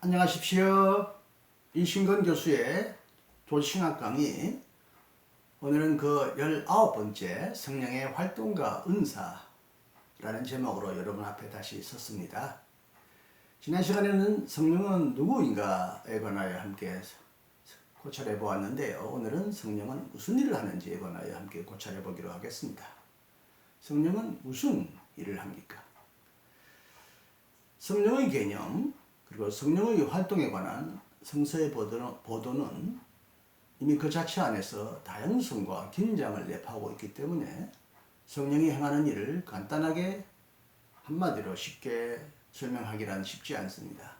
안녕하십시오. 이신건 교수의 도시신학 강의. 오늘은 그 19번째 성령의 활동과 은사라는 제목으로 여러분 앞에 다시 섰습니다. 지난 시간에는 성령은 누구인가에 관하여 함께 고찰해 보았는데요. 오늘은 성령은 무슨 일을 하는지에 관하여 함께 고찰해 보기로 하겠습니다. 성령은 무슨 일을 합니까? 성령의 개념, 그리고 성령의 활동에 관한 성서의 보도는 이미 그 자체 안에서 다양성과 긴장을 내포하고 있기 때문에 성령이 행하는 일을 간단하게 한마디로 쉽게 설명하기란 쉽지 않습니다.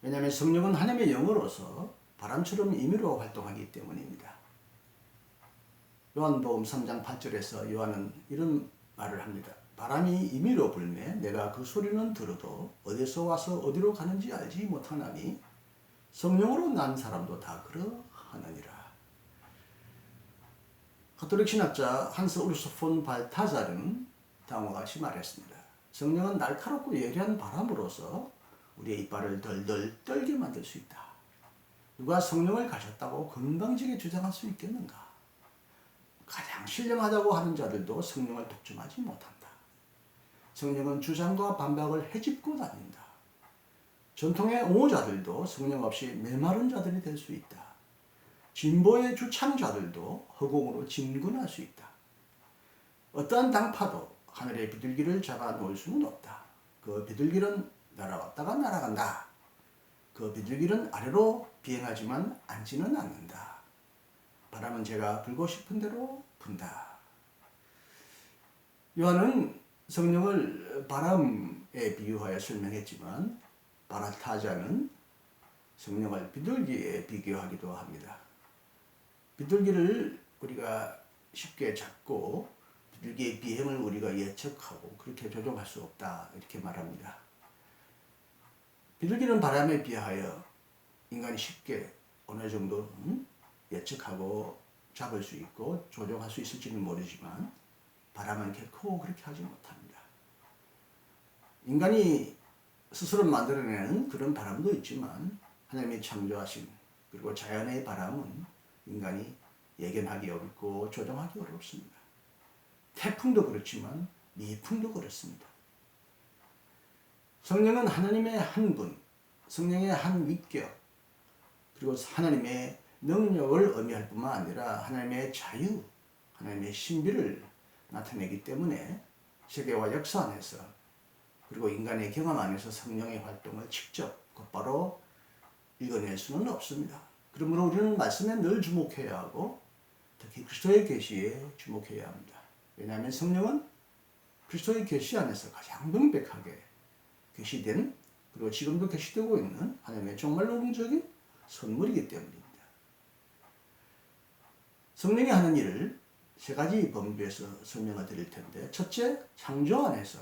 왜냐하면 성령은 하나님의 영으로서 바람처럼 임의로 활동하기 때문입니다. 요한복음 3장 8절에서 요한은 이런 말을 합니다. 바람이 임의로 불매 내가 그 소리는 들어도 어디서 와서 어디로 가는지 알지 못하나니 성령으로 난 사람도 다 그러하느니라. 가톨릭 신학자 한스 우르스 폰 발타자르는 다음과 같이 말했습니다. 성령은 날카롭고 예리한 바람으로서 우리의 이빨을 덜덜 떨게 만들 수 있다. 누가 성령을 가졌다고 건방지게 주장할 수 있겠는가? 가장 신령하다고 하는 자들도 성령을 독점하지 못한다. 성령은 주장과 반박을 헤집고 다닌다. 전통의 옹호자들도 성령 없이 메마른 자들이 될 수 있다. 진보의 주창자들도 허공으로 진군할 수 있다. 어떠한 당파도 하늘의 비둘기를 잡아 놓을 수는 없다. 그 비둘기는 날아왔다가 날아간다. 그 비둘기는 아래로 비행하지만 앉지는 않는다. 바람은 제가 불고 싶은 대로 분다. 요한은 성령을 바람에 비유하여 설명했지만 바라타자는 성령을 비둘기에 비교하기도 합니다. 비둘기를 우리가 쉽게 잡고 비둘기의 비행을 우리가 예측하고 그렇게 조종할 수 없다 이렇게 말합니다. 비둘기는 바람에 비하여 인간이 쉽게 어느 정도 예측하고 잡을 수 있고 조종할 수 있을지는 모르지만 바람은 결코 그렇게 하지 못합니다. 인간이 스스로 만들어내는 그런 바람도 있지만 하나님이 창조하신 그리고 자연의 바람은 인간이 예견하기 어렵고 조종하기 어렵습니다. 태풍도 그렇지만 미풍도 그렇습니다. 성령은 하나님의 한 분, 성령의 한 위격, 그리고 하나님의 능력을 의미할 뿐만 아니라 하나님의 자유, 하나님의 신비를 나타내기 때문에 세계와 역사 안에서 그리고 인간의 경험 안에서 성령의 활동을 직접 곧바로 읽어낼 수는 없습니다. 그러므로 우리는 말씀에 늘 주목해야 하고 특히 그리스도의 계시에 주목해야 합니다. 왜냐하면 성령은 그리스도의 계시 안에서 가장 명백하게 계시된 그리고 지금도 계시되고 있는 하나님의 정말 능적인 선물이기 때문입니다. 성령이 하는 일을 세 가지 범주에서 설명을 드릴 텐데, 첫째, 창조 안에서,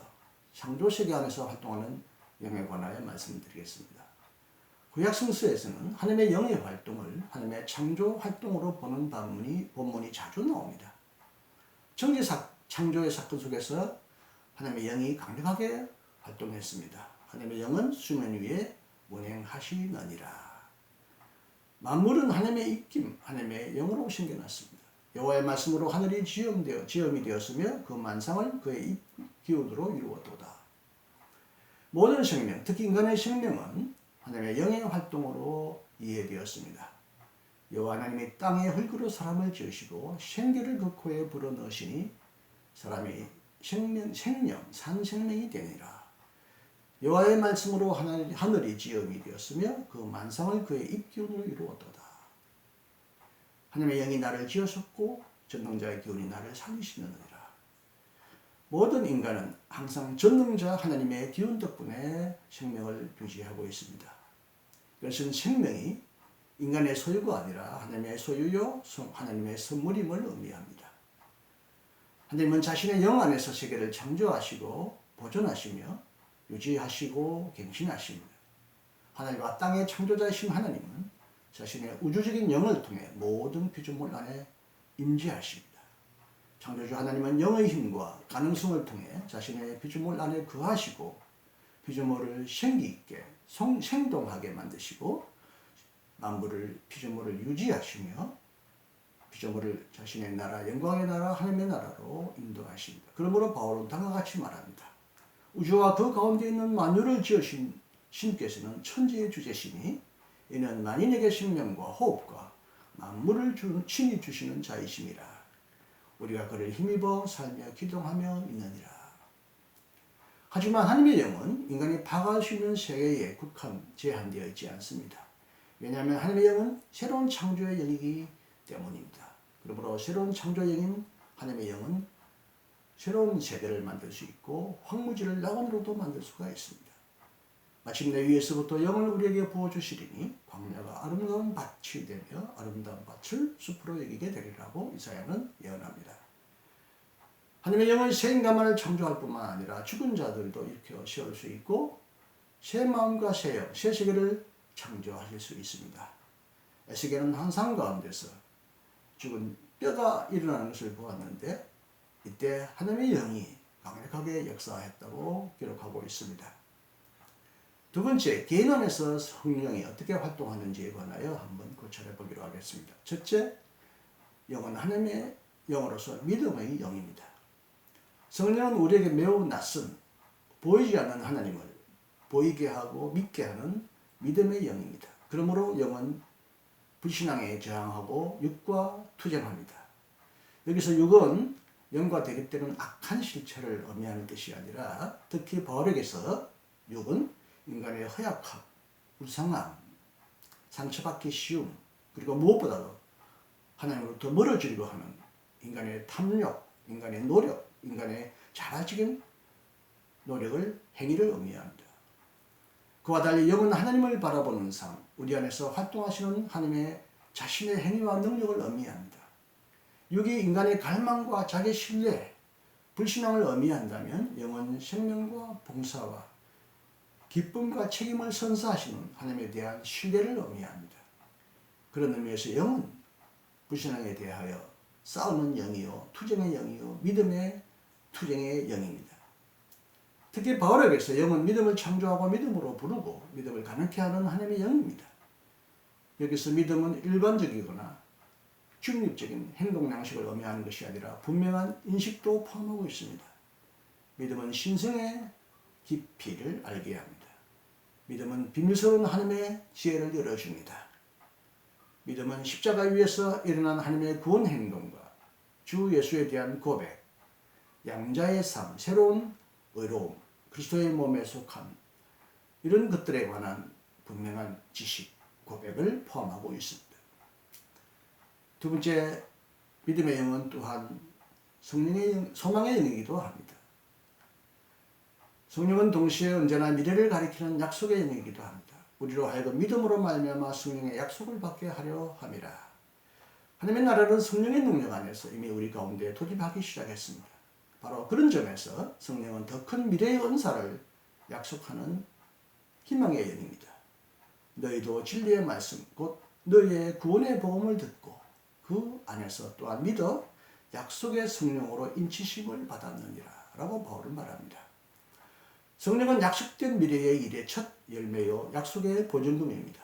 창조 세계 안에서 활동하는 영에 관하여 말씀드리겠습니다. 구약 성서에서는 하나님의 영의 활동을 하나님의 창조 활동으로 보는 본문이 자주 나옵니다. 창조의 사건 속에서 하나님의 영이 강력하게 활동했습니다. 하나님의 영은 수면 위에 운행하시느니라. 만물은 하나님의 입김, 하나님의 영으로 생겨났습니다. 여호와의 말씀으로 하늘이 지음이 되었으며 그 만상을 그의 입 기운으로 이루었도다. 모든 생명, 특히 인간의 생명은 하나님의 영의 활동으로 이해되었습니다. 여호와 하나님이 땅의 흙으로 사람을 지으시고 생기를 그 코에 불어넣으시니 사람이 산 생명이 되니라. 여호와의 말씀으로 하늘이 지음이 되었으며 그 만상을 그의 입 기운으로 이루었도다. 하나님의 영이 나를 지으셨고 전능자의 기운이 나를 살리시느니라. 모든 인간은 항상 전능자 하나님의 기운 덕분에 생명을 유지하고 있습니다. 이것은 생명이 인간의 소유가 아니라 하나님의 소유요 하나님의 선물임을 의미합니다. 하나님은 자신의 영 안에서 세계를 창조하시고 보존하시며 유지하시고 갱신하십니다. 하나님과 땅의 창조자이신 하나님은 자신의 우주적인 영을 통해 모든 피조물 안에 임재하십니다. 창조주 하나님은 영의 힘과 가능성을 통해 자신의 피조물 안에 거하시고 피조물을 생기 있게 생동하게 만드시고 만물을 피조물을 유지하시며 피조물을 자신의 나라 영광의 나라 하나님의 나라로 인도하십니다. 그러므로 바울은 다음과 같이 말합니다. 우주와 그 가운데 있는 만유를 지으신 신께서는 천지의 주제시니 이는 만인에게 생명과 호흡과 만물을 친히 주시는 자이심이라. 우리가 그를 힘입어 살며 기동하며 있느니라. 하지만 하나님의 영은 인간이 파악할 수 있는 세계에 제한되어 있지 않습니다. 왜냐하면 하나님의 영은 새로운 창조의 영이기 때문입니다. 그러므로 새로운 창조의 영인 하나님의 영은 새로운 세계를 만들 수 있고 황무지를 낙원으로도 만들 수가 있습니다. 마침내 위에서부터 영을 우리에게 부어주시리니 광야가 아름다운 밭이 되며 아름다운 밭을 숲으로 여기게 되리라고 이사야는 예언합니다. 하나님의 영은 새 인간만을 창조할 뿐만 아니라 죽은 자들도 일으켜 세울 수 있고 새 마음과 새 영, 새 세계를 창조하실 수 있습니다. 에스겔은 환상 가운데서 죽은 뼈가 일어나는 것을 보았는데 이때 하나님의 영이 강력하게 역사했다고 기록하고 있습니다. 두 번째, 개인 안에서 성령이 어떻게 활동하는지에 관하여 한번 고찰해 보기로 하겠습니다. 첫째, 영은 하나님의 영으로서 믿음의 영입니다. 성령은 우리에게 매우 낯선, 보이지 않는 하나님을 보이게 하고 믿게 하는 믿음의 영입니다. 그러므로 영은 불신앙에 저항하고 육과 투쟁합니다. 여기서 육은 영과 대립되는 악한 실체를 의미하는 것이 아니라 특히 바울에게서 육은 인간의 허약함, 불쌍함, 상처받기 쉬움, 그리고 무엇보다도 하나님으로부터 멀어지려고 하는 인간의 탐욕, 인간의 노력, 인간의 자발적인 노력을, 행위를 의미합니다. 그와 달리 영은 하나님을 바라보는 삶, 우리 안에서 활동하시는 하나님의 자신의 행위와 능력을 의미합니다. 육이 인간의 갈망과 자기 신뢰, 불신앙을 의미한다면 영은 생명과 봉사와 기쁨과 책임을 선사하시는 하나님에 대한 신뢰를 의미합니다. 그런 의미에서 영은 불신앙에 대하여 싸우는 영이요, 투쟁의 영이요, 믿음의 투쟁의 영입니다. 특히 바울에게서 영은 믿음을 창조하고 믿음으로 부르고 믿음을 가능케 하는 하나님의 영입니다. 여기서 믿음은 일반적이거나 중립적인 행동 양식을 의미하는 것이 아니라 분명한 인식도 포함하고 있습니다. 믿음은 신성의 깊이를 알게 합니다. 믿음은 비밀스러운 하나님의 지혜를 열어줍니다. 믿음은 십자가 위에서 일어난 하나님의 구원 행동과 주 예수에 대한 고백, 양자의 삶, 새로운 의로움, 그리스도의 몸에 속함, 이런 것들에 관한 분명한 지식, 고백을 포함하고 있습니다. 두 번째, 믿음의 영은 또한 성령의 영, 소망의 영이기도 합니다. 성령은 동시에 언제나 미래를 가리키는 약속의 영이기도 합니다. 우리로 하여금 믿음으로 말미암아 성령의 약속을 받게 하려 함이라. 하나님의 나라는 성령의 능력 안에서 이미 우리 가운데 도입하기 시작했습니다. 바로 그런 점에서 성령은 더 큰 미래의 은사를 약속하는 희망의 영입니다. 너희도 진리의 말씀, 곧 너희의 구원의 복음을 듣고 그 안에서 또한 믿어 약속의 성령으로 인치심을 받았느니라 라고 바울은 말합니다. 성령은 약속된 미래의 일의 첫 열매요 약속의 보증금입니다.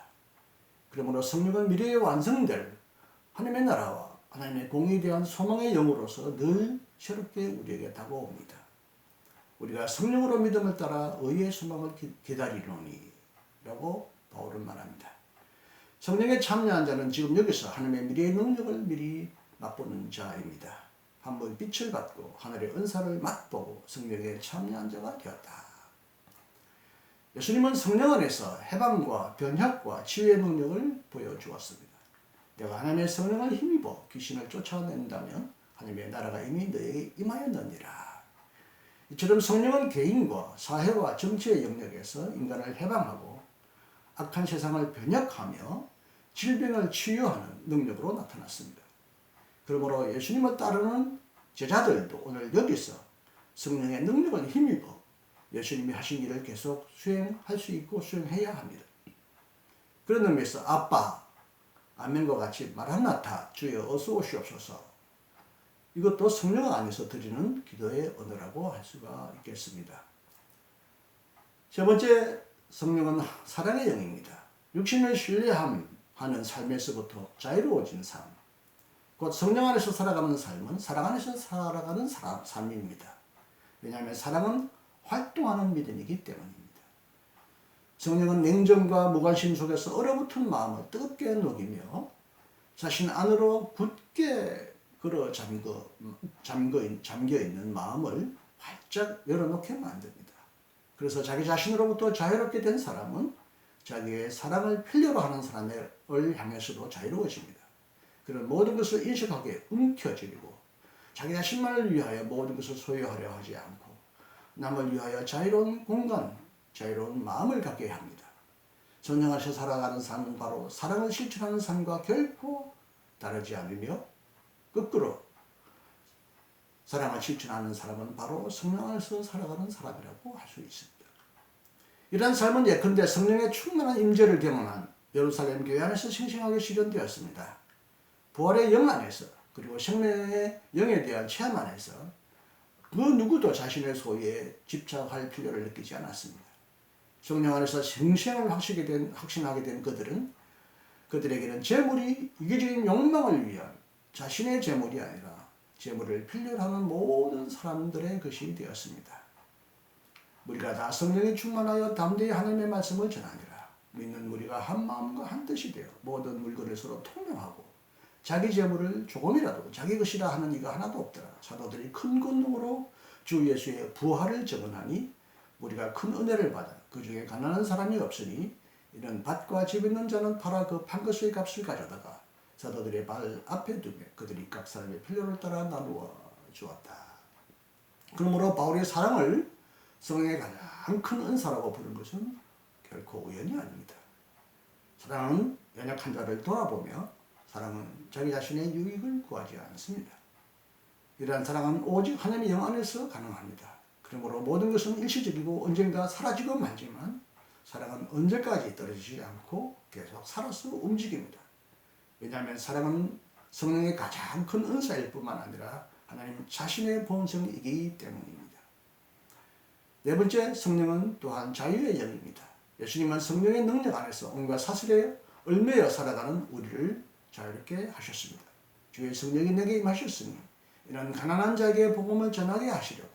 그러므로 성령은 미래에 완성될 하나님의 나라와 하나님의 공의에 대한 소망의 영으로서 늘 새롭게 우리에게 다가옵니다. 우리가 성령으로 믿음을 따라 의의 소망을 기다리노니 라고 바울은 말합니다. 성령에 참여한 자는 지금 여기서 하나님의 미래의 능력을 미리 맛보는 자입니다. 한번 빛을 받고 하늘의 은사를 맛보고 성령에 참여한 자가 되었다. 예수님은 성령 안에서 해방과 변혁과 치유의 능력을 보여주었습니다. 내가 하나님의 성령을 힘입어 귀신을 쫓아낸다면 하나님의 나라가 이미 너에게 임하였느니라. 이처럼 성령은 개인과 사회와 정치의 영역에서 인간을 해방하고 악한 세상을 변혁하며 질병을 치유하는 능력으로 나타났습니다. 그러므로 예수님을 따르는 제자들도 오늘 여기서 성령의 능력을 힘입어 예수님이 하신 일을 계속 수행할 수 있고 수행해야 합니다. 그런 의미에서 아빠, 아멘과 같이 마라나타, 주여 어서 오시옵소서, 이것도 성령 안에서 드리는 기도의 언어라고 할 수가 있겠습니다. 세 번째 성령은 사랑의 영입니다. 육신을 신뢰하는 삶에서부터 자유로워진 삶. 곧 성령 안에서 살아가는 삶은 사랑 안에서 살아가는 삶입니다. 왜냐하면 사랑은 활동하는 믿음이기 때문입니다. 성령은 냉정과 무관심 속에서 얼어붙은 마음을 뜨겁게 녹이며 자신 안으로 굳게 잠겨있는 마음을 활짝 열어놓게 만듭니다. 그래서 자기 자신으로부터 자유롭게 된 사람은 자기의 사랑을 필요로 하는 사람을 향해서도 자유로워집니다. 그런 모든 것을 인식하게 움켜쥐고 자기 자신만을 위하여 모든 것을 소유하려 하지 않고 남을 위하여 자유로운 공간, 자유로운 마음을 갖게 합니다. 성령 안에서 살아가는 삶은 바로 사랑을 실천하는 삶과 결코 다르지 않으며 거꾸로 사랑을 실천하는 사람은 바로 성령 안에서 살아가는 사람이라고 할 수 있습니다. 이러한 삶은 예컨대 성령의 충만한 임재를 경험한 예루살렘 교회 안에서 생생하게 실현되었습니다. 부활의 영 안에서 그리고 생명의 영에 대한 체험 안에서 그 누구도 자신의 소유에 집착할 필요를 느끼지 않았습니다. 성령 안에서 생생을 확신하게 된 그들에게는 재물이 이기적인 욕망을 위한 자신의 재물이 아니라 재물을 필요로 하는 모든 사람들의 것이 되었습니다. 우리가 다 성령이 충만하여 담대히 하나님의 말씀을 전하니라. 믿는 우리가 한 마음과 한 뜻이 되어 모든 물건을 서로 통용하고 자기 재물을 조금이라도 자기 것이라 하는 이가 하나도 없더라. 사도들이 큰 권능으로 주 예수의 부활을 증언하니 우리가 큰 은혜를 받아 그 중에 가난한 사람이 없으니 이런 밭과 집 있는 자는 팔아 그 판 것의 값을 가져다가 사도들의 발 앞에 두며 그들이 각 사람의 필요를 따라 나누어 주었다. 그러므로 바울의 사랑을 성령의 가장 큰 은사라고 부른 것은 결코 우연이 아닙니다. 사랑은 연약한 자를 돌아보며 사랑은 자기 자신의 유익을 구하지 않습니다. 이러한 사랑은 오직 하나님의 영 안에서 가능합니다. 그러므로 모든 것은 일시적이고 언젠가 사라지고 말지만 사랑은 언제까지 떨어지지 않고 계속 살아서 움직입니다. 왜냐하면 사랑은 성령의 가장 큰 은사일 뿐만 아니라 하나님 자신의 본성이기 때문입니다. 네 번째, 성령은 또한 자유의 영입니다. 예수님은 성령의 능력 안에서 온갖 사슬에 얽매여 살아가는 우리를 자유롭게 하셨습니다. 주의 성령이 내게 임하셨으니 이런 가난한 자에게 복음을 전하게 하시려고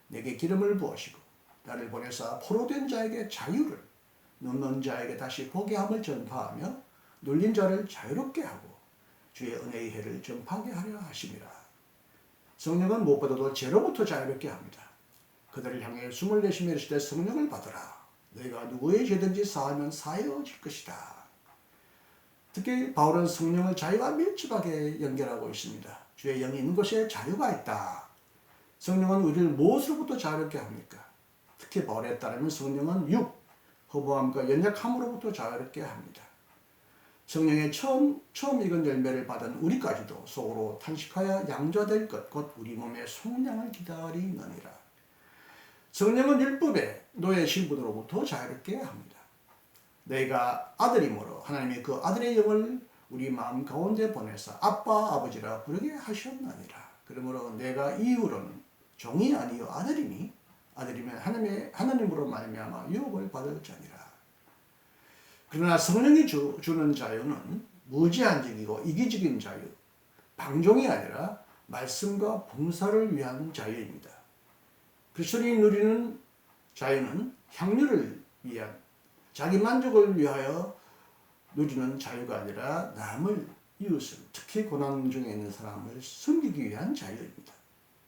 내게 기름을 부으시고 나를 보내사 포로된 자에게 자유를, 눈먼 자에게 다시 보게 함을 전파하며 눌린 자를 자유롭게 하고 주의 은혜의 해를 전파하게 하려 하심이라. 성령은 무엇보다도 죄로부터 자유롭게 합니다. 그들을 향해 숨을 내쉬며 이르시되 성령을 받으라. 너희가 누구의 죄든지 사하면 사하여질 것이다. 특히 바울은 성령을 자유와 밀접하게 연결하고 있습니다. 주의 영이 있는 곳에 자유가 있다. 성령은 우리를 무엇으로부터 자유롭게 합니까? 특히 바울에 따르면 성령은 허무함과 연약함으로부터 자유롭게 합니다. 성령의 처음 익은 열매를 받은 우리까지도 속으로 탄식하여 양자될 것, 곧 우리 몸의 속량을 기다리느니라. 성령은 율법의 노예 신분으로부터 자유롭게 합니다. 너희가 아들이므로 하나님이 그 아들의 영을 우리 마음 가운데 보내사 아빠 아버지라 부르게 하셨느니라. 그러므로 내가 이후로는 종이 아니요 아들이니 아들이면 하나님으로 말미암아 유업을 받을 자니라. 그러나 성령이 주는 자유는 무제한적이고 이기적인 자유, 방종이 아니라 말씀과 봉사를 위한 자유입니다. 그리스도인이 누리는 자유는 향유를 위한 자기 만족을 위하여 누리는 자유가 아니라 남을, 이웃을, 특히 고난 중에 있는 사람을 섬기기 위한 자유입니다.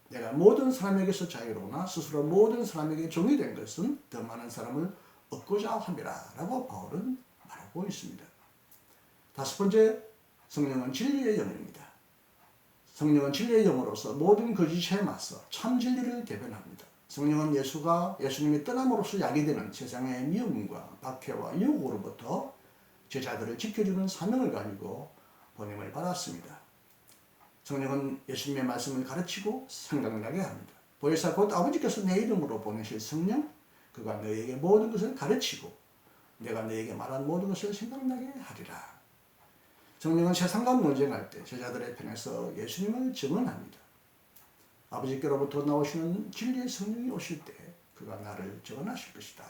내가 모든 사람에게서 자유로우나 스스로 모든 사람에게 종이 된 것은 더 많은 사람을 얻고자 함이라 라고 바울은 말하고 있습니다. 다섯 번째, 성령은 진리의 영입니다. 성령은 진리의 영으로서 모든 거짓에 맞서 참 진리를 대변합니다. 성령은 예수님이 떠남으로써 야기되는 세상의 미움과 박해와 유혹으로부터 제자들을 지켜주는 사명을 가지고 보냄을 받았습니다. 성령은 예수님의 말씀을 가르치고 생각나게 합니다. 보혜사 곧 아버지께서 내 이름으로 보내실 성령, 그가 너희에게 모든 것을 가르치고 내가 너희에게 말한 모든 것을 생각나게 하리라. 성령은 세상과 논쟁할 때 제자들의 편에서 예수님을 증언합니다. 아버지께로부터 나오시는 진리의 성령이 오실 때 그가 나를 증언하실 것이다.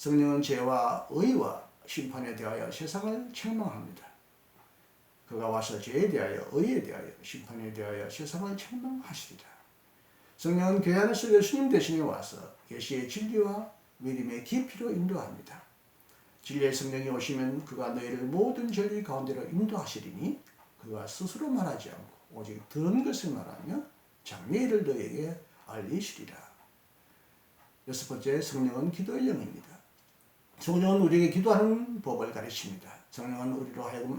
성령은 죄와 의와 심판에 대하여 세상을 책망합니다. 그가 와서 죄에 대하여 의에 대하여 심판에 대하여 세상을 책망하시리라. 성령은 교회 안에서 예수님 대신에 와서 계시의 진리와 믿음의 깊이로 인도합니다. 진리의 성령이 오시면 그가 너희를 모든 진리 가운데로 인도하시리니 그가 스스로 말하지 않고 오직 들은 것을 말하며 장래의 일을 너희에게 알리시리라. 여섯 번째, 성령은 기도의 영입니다. 성령은 우리에게 기도하는 법을 가르칩니다. 성령은 우리로 하여금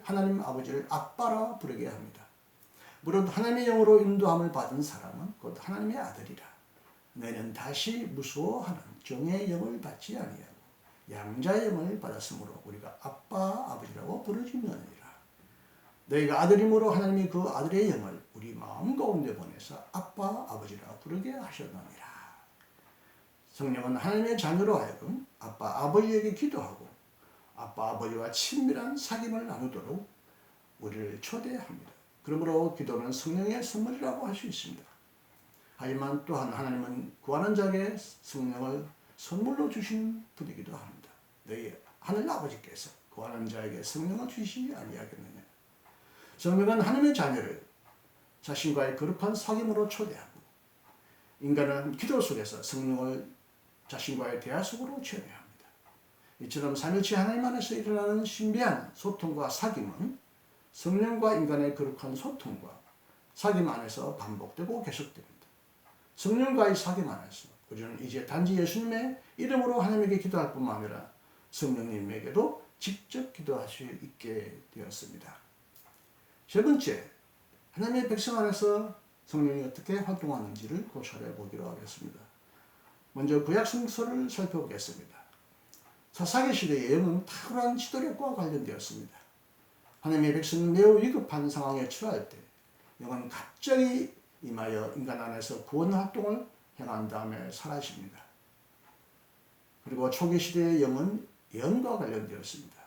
하나님 아버지를 아빠라 부르게 합니다. 무릇 하나님의 영으로 인도함을 받은 사람은 곧 하나님의 아들이라. 너희는 다시 무서워하는 종의 영을 받지 아니하고 양자의 영을 받았으므로 우리가 아빠 아버지라고 부르짖느니라. 너희가 아들이므로 하나님이 그 아들의 영을 우리 마음 가운데 보내서 아빠 아버지라 부르게 하셨느니라. 성령은 하나님의 자녀로 하여금 아빠 아버지에게 기도하고 아빠 아버지와 친밀한 사귐을 나누도록 우리를 초대합니다. 그러므로 기도는 성령의 선물이라고 할 수 있습니다. 하지만 또한 하나님은 구하는 자에게 성령을 선물로 주시는 분이기도 합니다. 너희 하늘 아버지께서 구하는 자에게 성령을 주시지 아니하겠느냐. 성령은 하나님의 자녀를 자신과의 거룩한 사귐으로 초대하고 인간은 기도 속에서 성령을 자신과의 대화 속으로 초대합니다. 이처럼 삼위일체 하나님 안에서 일어나는 신비한 소통과 사귐은 성령과 인간의 거룩한 소통과 사귐 안에서 반복되고 계속됩니다. 성령과의 사귐 안에서 우리는 이제 단지 예수님의 이름으로 하나님에게 기도할 뿐만 아니라 성령님에게도 직접 기도할 수 있게 되었습니다. 세 번째, 하나님의 백성 안에서 성령이 어떻게 활동하는지를 고찰해 보기로 하겠습니다. 먼저 구약 성서를 살펴보겠습니다. 사사기 시대의 영은 탁월한 지도력과 관련되었습니다. 하나님의 백성은 매우 위급한 상황에 처할 때 영은 갑자기 임하여 인간 안에서 구원 활동을 행한 다음에 사라집니다. 그리고 초기 시대의 영은 예언과 관련되었습니다.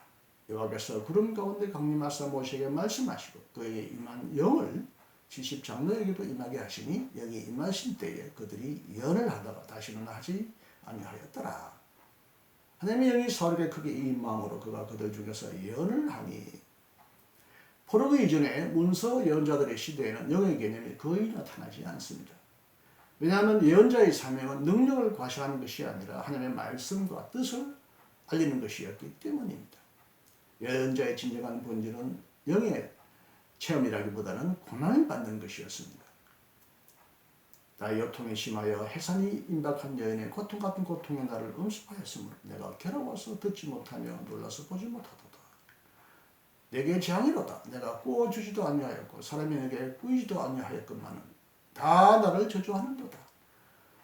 여호와께서 구름 가운데 강림하사 모세에게 말씀하시고 그에게 임한 영을 70장로에게도 임하게 하시니 영이 임하신 때에 그들이 예언을 하다가 다시는 하지 아니하였더라. 하나님의 영이 사울에게 크게 임함으로 그가 그들 중에서 예언을 하니 포로기 이전에 문서 예언자들의 시대에는 영의 개념이 거의 나타나지 않습니다. 왜냐하면 예언자의 사명은 능력을 과시하는 것이 아니라 하나님의 말씀과 뜻을 알리는 것이었기 때문입니다. 예언자의 진정한 본질은 영의 체험이라기보다는 고난을 받는 것이었습니다. 나의 요통이 심하여 해산이 임박한 여인의 고통 같은 고통에 나를 음습하였으므로 내가 괴로워서 듣지 못하며 놀라서 보지 못하도다. 내게 재앙이로다. 내가 구워주지도 아니하였고 사람이 내게 꾸이지도 아니하였건만은 다 나를 저주하는도다.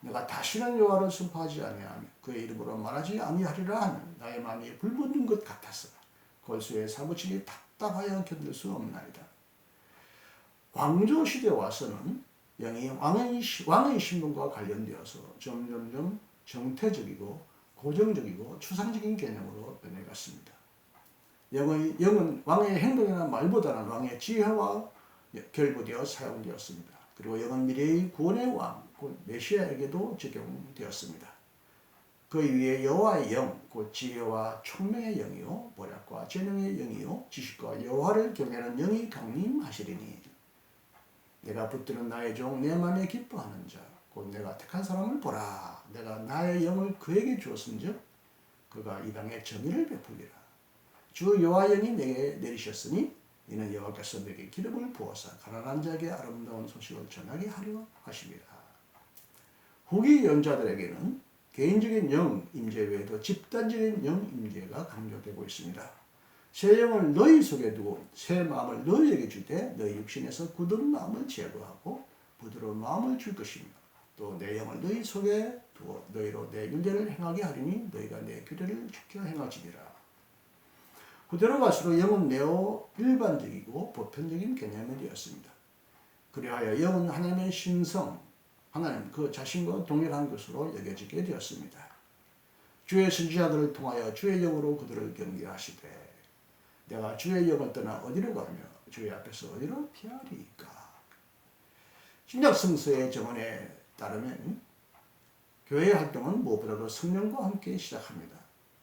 내가 다시는 여호와를 선포하지 아니하며 그의 이름으로 말하지 아니하리라 하는 나의 마음이 불붙는 것 같아서 골수에 사무치기 답답하여 견딜 수 없나이다. 왕조 시대에 와서는 영이 왕의 신분과 관련되어서 점점점 정태적이고 고정적이고 추상적인 개념으로 변해갔습니다. 영은 왕의 행동이나 말보다는 왕의 지혜와 결부되어 사용되었습니다. 그리고 영은 미래의 구원의 왕, 곧 메시아에게도 적용되었습니다. 그 위에 여호와의 영, 곧 지혜와 총명의 영이요 모략과 재능의 영이요 지식과 여호와를 경외하는 영이 강림하시리니 내가 붙드는 나의 종 내 마음에 기뻐하는 자, 곧 내가 택한 사람을 보라. 내가 나의 영을 그에게 주었은즉 그가 이방에 정의를 베풀리라. 주 여호와 영이 내게 내리셨으니 이는 여호와께서 내게 기름을 부어서 가난한 자에게 아름다운 소식을 전하게 하려 하십니다. 후기 연자들에게는 개인적인 영 임재 외에도 집단적인 영 임재가 강조되고 있습니다. 새 영을 너희 속에 두고 새 마음을 너희에게 주되 너희 육신에서 굳은 마음을 제거하고 부드러운 마음을 줄 것이며 또 내 영을 너희 속에 두어 너희로 내 윤례를 행하게 하리니 너희가 내 규례를 지켜 행하지니라. 그대로 갈수록 영은 매우 일반적이고 보편적인 개념이 되었습니다. 그리하여 영은 하나님의 신성, 하나님 그 자신과 동일한 것으로 여겨지게 되었습니다. 주의 선지자들을 통하여 주의 영으로 그들을 경계하시되 내가 주의 영을 떠나 어디로 가며 주의 앞에서 어디로 피하리까. 신약 성서의 정언에 따르면 교회의 활동은 무엇보다도 성령과 함께 시작합니다.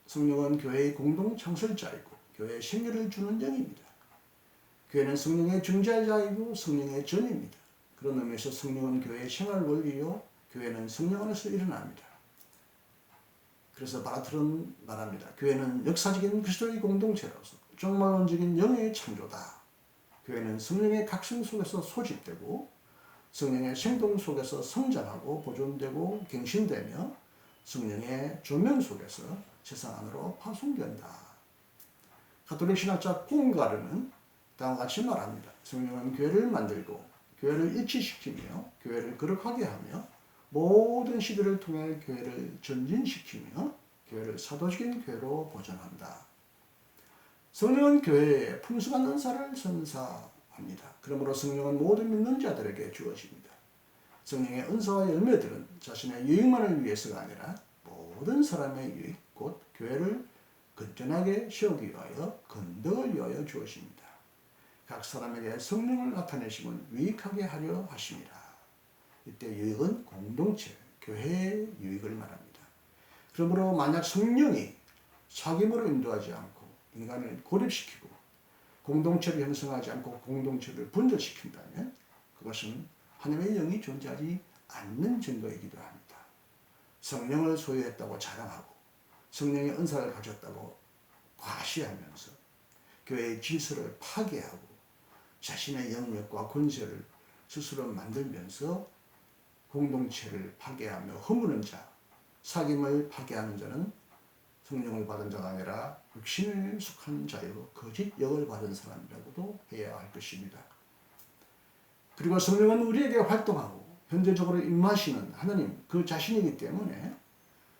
성령은 교회의 공동 창설자이고 교회의 생애를 주는 영입니다. 교회는 성령의 중재자이고 성령의 전입니다. 그런 의미에서 성령은 교회의 생활 원리요, 교회는 성령 안에서 일어납니다. 그래서 바라트는 말합니다. 교회는 역사적인 그리스도의 공동체로서 종말론적인 영의 창조다. 교회는 성령의 각성 속에서 소집되고 성령의 생동 속에서 성장하고 보존되고 갱신되며 성령의 조명 속에서 세상 안으로 파송된다. 가톨릭 신학자 콩가르는 다음과 같이 말합니다. 성령은 교회를 만들고 교회를 일치시키며 교회를 거룩하게 하며 모든 시대를 통해 교회를 전진시키며 교회를 사도적인 교회로 보존한다. 성령은 교회에 풍성한 은사를 선사합니다. 그러므로 성령은 모든 믿는 자들에게 주어집니다. 성령의 은사와 열매들은 자신의 유익만을 위해서가 아니라 모든 사람의 유익, 곧 교회를 건전하게 세우기 위하여 건덕을 위하여 주어집니다. 각 사람에게 성령을 나타내심은 유익하게 하려 하심이라. 이때 유익은 공동체, 교회의 유익을 말합니다. 그러므로 만약 성령이 사귐으로 인도하지 않고 인간을 고립시키고 공동체를 형성하지 않고 공동체를 분절시킨다면 그것은 하나님의 영이 존재하지 않는 증거이기도 합니다. 성령을 소유했다고 자랑하고 성령의 은사를 가졌다고 과시하면서 교회의 질서를 파괴하고 자신의 영역과 권세를 스스로 만들면서 공동체를 파괴하며 허무는 자, 사귐을 파괴하는 자는 성령을 받은 자가 아니라 육신에 속한 자요 거짓 영을 받은 사람이라고도 해야 할 것입니다. 그리고 성령은 우리에게 활동하고 현재적으로 임하시는 하나님 그 자신이기 때문에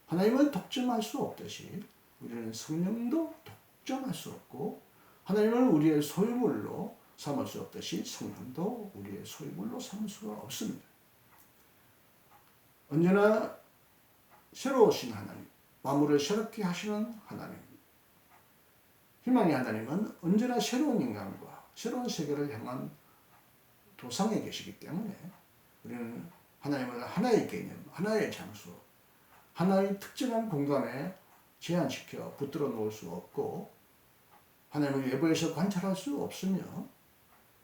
하나님을 독점할 수 없듯이 우리는 성령도 독점할 수 없고 하나님을 우리의 소유물로 삼을 수 없듯이 성령도 우리의 소유물로 삼을 수가 없습니다. 언제나 새로우신 하나님, 만물을 새롭게 하시는 하나님, 희망의 하나님은 언제나 새로운 인간과 새로운 세계를 향한 도상에 계시기 때문에 우리는 하나님을 하나의 개념, 하나의 장소, 하나의 특정한 공간에 제한시켜 붙들어 놓을 수 없고 하나님을 외부에서 관찰할 수 없으며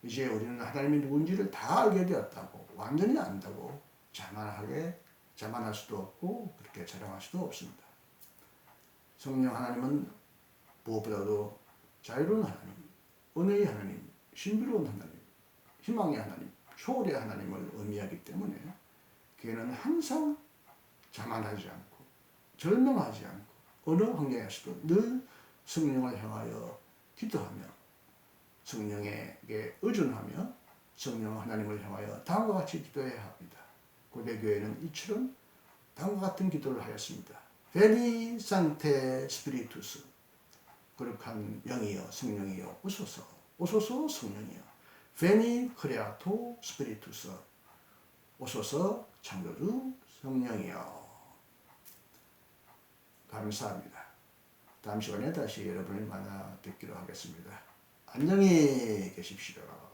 이제 우리는 하나님이 누군지를 다 알게 되었다고 완전히 안다고 자만할 수도 없고 그렇게 자랑할 수도 없습니다. 성령 하나님은 무엇보다도 자유로운 하나님, 은혜의 하나님, 신비로운 하나님, 희망의 하나님, 초월의 하나님을 의미하기 때문에 교회는 항상 자만하지 않고 절망하지 않고 어느 환경에서도 늘 성령을 향하여 기도하며 성령에게 의존하며 성령 하나님을 향하여 다음과 같이 기도해야 합니다. 고대교회는 이처럼 다음과 같은 기도를 하였습니다. 베니 상테 스피리투스 거룩한 영이여 성령이여 오소서 오소서 성령이여 베니 크레아토 스피리투스 오소서 창조주 성령이여. 감사합니다. 다음 시간에 다시 여러분을 만나 뵙기로 하겠습니다. 안녕히 계십시오.